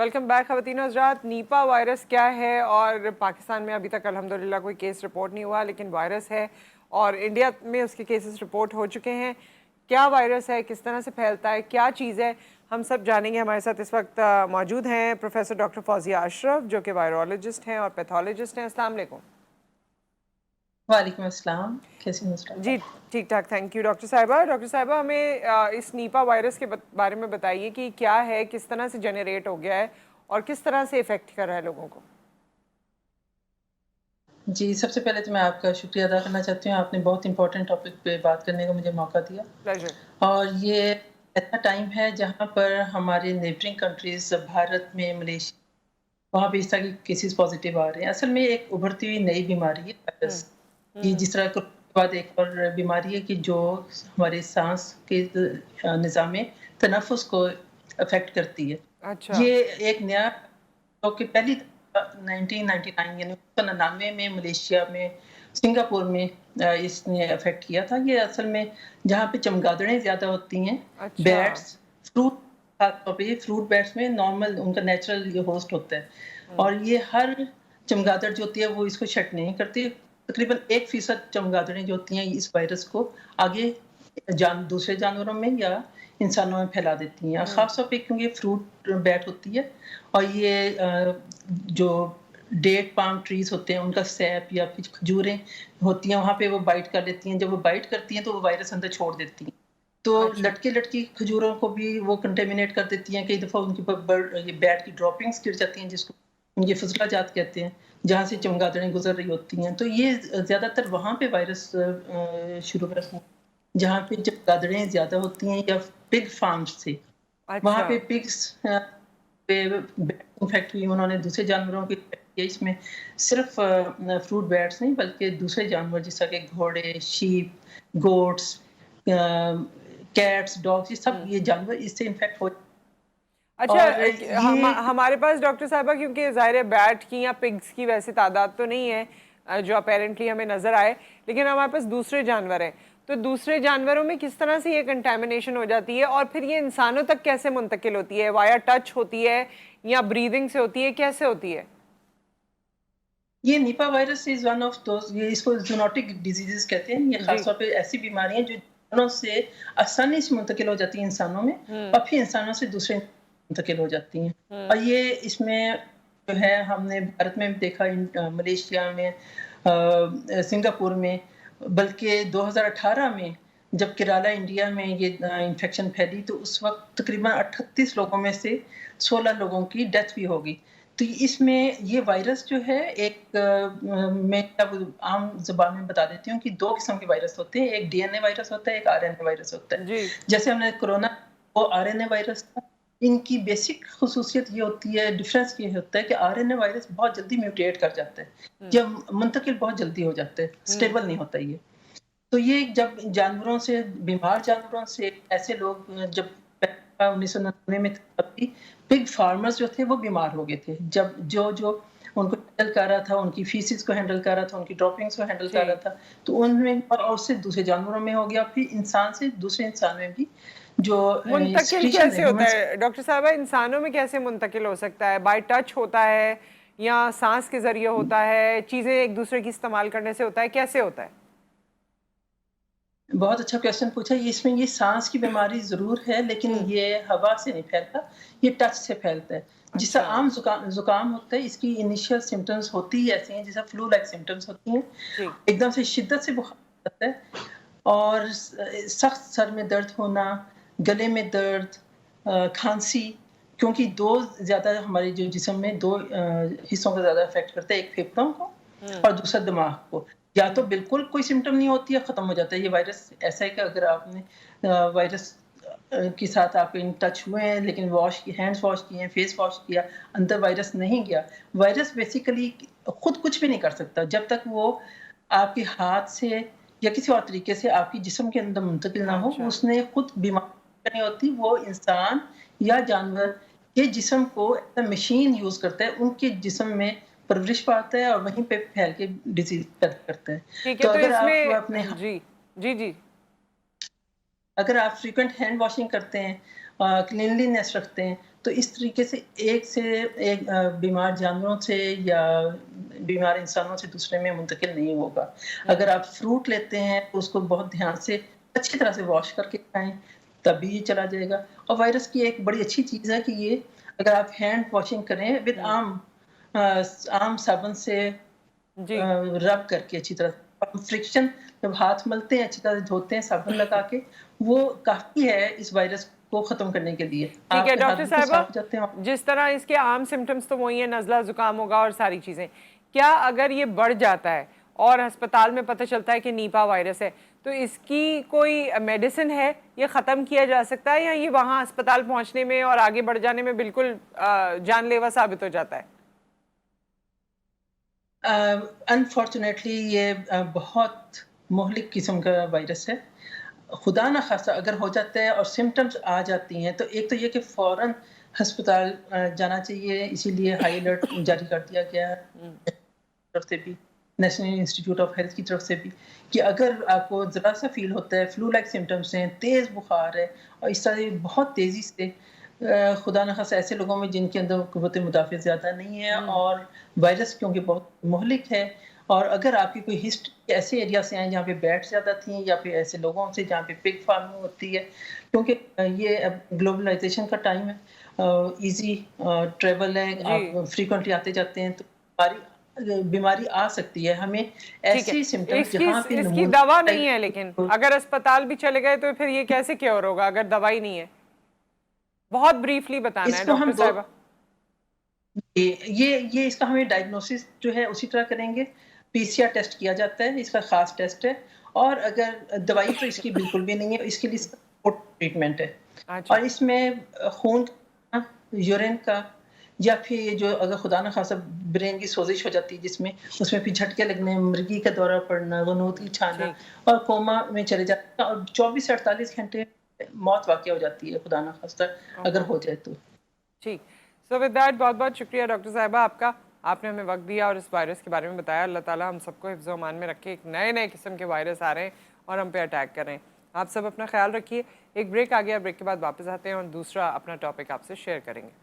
Welcome back ख़वातीन और हज़रात। Nipah virus क्या है और पाकिस्तान में अभी तक अल्हम्दुलिल्लाह कोई केस रिपोर्ट नहीं हुआ, लेकिन वायरस है और इंडिया में उसके केसेस रिपोर्ट हो चुके हैं। क्या वायरस है, किस तरह से फैलता है, क्या चीज़ है, हम सब जानेंगे। हमारे साथ इस वक्त मौजूद हैं प्रोफेसर डॉक्टर फौजिया अशरफ, जो कि वायरोलॉजिस्ट हैं और पैथोलॉजिस्ट हैं। अस्सलाम वालेकुम। वालेकुम अस्सलाम, कैसी हैं जी आप? ठीक ठाक, थैंक यू। डॉक्टर साहिबा हमें इस नीपा वायरस के बारे में बताइए कि क्या है, किस तरह से जनरेट हो गया है और किस तरह से इफ़ेक्ट कर रहा है लोगों को। जी, सबसे पहले तो मैं आपका शुक्रिया अदा करना चाहती हूँ, आपने बहुत इम्पोर्टेंट टॉपिक पे बात करने का मुझे मौका दिया। प्लेजर। और ये ऐसा टाइम है जहाँ पर हमारे नेबरिंग कंट्रीज़ भारत में, मलेशिया, वहाँ पे इस तरह के केसेस पॉजिटिव आ रहे हैं। असल में एक उभरती हुई नई बीमारी है वायरस, कि जिस तरह कोरोना के बाद एक और बीमारी है कि जो हमारे सांस के निज़ाम में तनफ़ुस को अफ़ेक्ट करती है। अच्छा। ये एक नया तो कि पहली 1999 यानी 1999 में मलेशिया में, सिंगापुर में इसने अफ़ेक्ट किया था। ये असल में जहाँ पे चमगादड़ें ज़्यादा होती हैं, अच्छा। बैट्स, फ्रूट, ख़ास तौर पे ये फ्रूट बैट्स में नॉर्मल उनका नेचुरल ये होस्ट होता है। और ये हर चमगादड़ जो होती है वो इसको शट नहीं करती। तकरीबन 1% चमगादड़ें जो होती हैं इस वायरस को आगे दूसरे जानवरों में या इंसानों में फैला देती हैं। ख़ास तौर पे क्योंकि फ्रूट बैट होती है और ये जो डेट पाम ट्रीज़ होते हैं उनका सैप या फिर खजूरें होती हैं, वहाँ पे वो बाइट कर लेती हैं। जब वो बाइट करती हैं तो वो वायरस अंदर छोड़ देती हैं। तो अच्छा। लटकी खजूरों को भी वो कंटेमिनेट कर देती हैं। कई दफ़ा उनके ऊपर ये बैट की ड्रॉपिंग्स गिर जाती हैं, जिसको ये फजला जात कहते हैं, जहाँ से चमगादड़ें गुजर रही होती हैं। तो ये ज़्यादातर वहाँ पे वायरस शुरू हुआ जहाँ पे चमगादड़ें ज़्यादा होती हैं या पिग फार्म्स से। वहाँ अच्छा। पे पिग्स पे इन्फेक्ट हुई, उन्होंने दूसरे जानवरों को इन्फेक्ट किया। इसमें सिर्फ फ्रूट बैट्स नहीं बल्कि दूसरे जानवर जैसा कि घोड़े, शीप, गोट्स, कैट्स, डॉग्स, ये सब ये जानवर इससे इन्फेक्ट हो। अच्छा। और ये हमारे पास डॉक्टर साहबा, क्योंकि ज़ाहिर है बैट की या पिग्स की वैसे तादाद तो नहीं है जो अपेरेंटली हमें नज़र आए, लेकिन हमारे पास दूसरे जानवर हैं। तो दूसरे जानवरों में किस तरह से ये कंटेमिनेशन हो जाती है और फिर ये इंसानों तक कैसे मुंतकिल होती है? वाया टच होती है या ब्रीदिंग से होती है, कैसे होती है? ये Nipah virus is one of those, ये इसको ज़ूनोटिक डिजीज़ेज़ कहते हैं। ये ख़ास जी। तौर पे ऐसी बीमारियाँ जो इंसानों से आसानी से मुंतकिल हो जाती हैं इंसानों में हम्म। और फिर इंसानों से दूसरे मुंतकिल हो जाती हैं। हम्म। और ये इसमें जो है हमने भारत में भी देखा, मलेशिया में, सिंगापुर में, बल्कि 2018 में जब केरला इंडिया में ये इन्फेक्शन फैली तो उस वक़्त तकरीबन 38 लोगों में से 16 लोगों की डेथ भी हो गई। तो इसमें ये वायरस जो है एक मैं अब आम ज़ुबान में बता देती हूँ कि 2 किस्म के वायरस होते हैं, एक डीएनए वायरस होता है, एक आरएनए वायरस होता है। जी। जैसे हमने कोरोना, वो आरएनए वायरस था, इनकी बेसिक ख़ुसूसियत ये होती है, डिफ़रेंस ये होता है कि आरएनए वायरस बहुत जल्दी म्यूटेट कर जाता है, या मुंतकिल बहुत जल्दी हो जाता है, स्टेबल नहीं होता ये। तो ये जब जानवरों से, बीमार जानवरों से ऐसे लोग जब 1999 में तभी पिग फार्मर्स जो थे वो बीमार हो गए थे। जब जो उनको हैंडल कर रहा था, उनकी फीसिस को हैंडल कर रहा था, उनकी ड्रॉपिंग्स को हैंडल कर रहा जी। था, तो उनमें और उससे दूसरे जानवरों में हो गया, फिर इंसान से दूसरे इंसान में भी जो मुंतकिल सिक्रीशन कैसे है होता ह्यूमन। है डॉक्टर साहबा? इंसानों में कैसे मुंतकिल हो सकता है? बाय टच होता है या सांस के जरिए होता है, चीजें एक दूसरे की इस्तेमाल करने से होता है, कैसे होता है? बहुत अच्छा क्वेश्चन पूछा। ये इसमें ये सांस की बीमारी ज़रूर है, लेकिन हम्म। ये हवा से नहीं फैलता, ये टच से फैलता है। जिससे अच्छा। आम ज़ुकाम होता है, इसकी इनिशियल सिम्पटम्स होती ही ऐसी हैं, जैसे फ्लू लाइक सिम्पटम्स होती हैं। जी। एकदम से शिद्दत से बुखार आता है और सख्त सर में दर्द होना, गले में दर्द, खाँसी, क्योंकि 2 ज़्यादा हमारे जो जिस्म में 2 हिस्सों को ज़्यादा अफ़ेक्ट करता है, एक फेफड़ों को हम्म। और दूसरा दिमाग को। या तो बिल्कुल कोई सिम्पटम नहीं होती है, ख़त्म हो जाता है। ये वायरस ऐसा है कि अगर आपने वायरस के साथ आप इन टच हुए हैं, लेकिन हैंड्स वॉश किए हैं, फेस वॉश किया, अंदर वायरस नहीं गया। वायरस बेसिकली खुद कुछ भी नहीं कर सकता जब तक वो आपके हाथ से या किसी और तरीके से आपके जिस्म के अंदर मुंतकिल ना हो। अच्छा। उसने खुद बीमारी नहीं होती, वो इंसान या जानवर के जिस्म को मशीन यूज़ करता है, उनके जिस्म में परवरिश पाता है और वहीं पे फैल के डिज़ीज़ पैदा करता है। ठीक है, तो तो अगर आप अपने इसमें जी। जी जी। अगर आप फ्रीक्वेंट हैंड वॉशिंग करते हैं, क्लीनलीनेस रखते हैं, تو اس طریقے سے ایک سے ایک بیمار جانوروں سے یا بیمار انسانوں سے دوسرے میں منتقل نہیں ہوگا. اگر آپ فروٹ لیتے ہیں تو اس کو بہت دھیان سے اچھی طرح سے واش کر کے کھائیں تبھی یہ چلا جائے گا. اور وائرس کی ایک بڑی اچھی چیز ہے کہ یہ اگر آپ ہینڈ واشنگ کریں ود عام صابن سے جی رب کر کے اچھی طرح فرکشن جب ہاتھ ملتے ہیں اچھی طرح سے دھوتے ہیں صابن لگا کے وہ کافی ہے اس وائرس کو ختم کرنے کے لیے. ٹھیک آپ ہے کے ہاتھ ڈاکٹر بالکل صاحبہ، صاف ہو جاتے ہیں. جس طرح اس کے عام سمٹمز تو وہی ہیں، نزلہ زکام ہوگا اور ساری چیزیں، کیا اگر یہ بڑھ جاتا ہے اور ہسپتال میں پتہ چلتا ہے کہ نیپا وائرس ہے تو اس کی کوئی میڈیسن ہے، یہ ختم کیا جا سکتا ہے یا یہ وہاں ہسپتال پہنچنے میں اور آگے بڑھ جانے میں بالکل جان لیوا ثابت ہو جاتا ہے؟ انفارچونیٹلی یہ بہت مہلک قسم کا وائرس ہے. خدا نہ خاصہ اگر ہو جاتا ہے اور سمٹمز آ جاتی ہیں تو ایک تو یہ کہ فوراً ہسپتال جانا چاہیے. اسی لیے ہائی الرٹ جاری کر دیا گیا ہے طرف سے بھی، نیشنل انسٹیٹیوٹ آف ہیلتھ کی طرف سے بھی، کہ اگر آپ کو ذرا سا فیل ہوتا ہے فلو لائک سمٹمس ہیں، تیز بخار ہے اور اس طرح بہت تیزی سے خدا نخواستہ ایسے لوگوں میں جن کے اندر قوت مدافعت زیادہ نہیں ہے اور وائرس کیونکہ بہت مہلک ہے، اور اگر آپ کی کوئی ہسٹری ایسے ایریا سے آئیں جہاں پہ بیٹ زیادہ تھیں یا پھر ایسے لوگوں سے جہاں پہ پگ فارمنگ ہوتی ہے، کیونکہ یہ اب گلوبلائزیشن کا ٹائم ہے، ایزی ٹریول ہے، جی آپ فریکوینٹلی آتے جاتے ہیں تو بیماری آ سکتی ہے. ہمیں ٹھیک ہے، ایسے سمٹمز جہاں پہ اس کی دوا نہیں ہے، لیکن اگر اسپتال بھی چلے گئے تو پھر یہ کیسے کیور ہوگا اگر دوائی نہیں ہے؟ بہت بریفلی بتانا اس ہے کو ڈاکٹر ہم صاحبہ. یہ اس کا ہمیں ڈائگنوسس جو ہے اسی طرح کریں گے. پی سی آر ٹیسٹ کیا جاتا ہے، اس کا خاص ٹیسٹ ہے، اور اگر دوائی تو اس کی بالکل بھی نہیں ہے، اس کے لیے ٹریٹمنٹ ہے. اچھا اور اس میں خون کا، یورین کا، یا پھر جو اگر خدا نہ خاصہ برین کی سوزش ہو جاتی ہے جس میں اس میں پھر جھٹکے لگنے، مرگی کا دورہ پڑنا، غنودگی چھانا ٹھیک اور کوما میں چلے جاتے ہیں، اور 24 سے 48 گھنٹے موت واقع ہو جاتی ہے خدا نہ خاصہ اگر ہو جائے تو. ٹھیک. سو ود دیٹ بہت بہت شکریہ ڈاکٹر صاحبہ آپ کا، آپ نے ہمیں وقت دیا اور اس وائرس کے بارے میں بتایا. اللہ تعالیٰ ہم سب کو حفظ و امان میں رکھے. ایک نئے قسم کے وائرس آ رہے ہیں اور ہم پہ اٹیک کر رہے ہیں. آپ سب اپنا خیال رکھیے. ایک بریک آ گیا، بریک کے بعد واپس آتے ہیں اور دوسرا اپنا ٹاپک آپ سے شیئر کریں گے.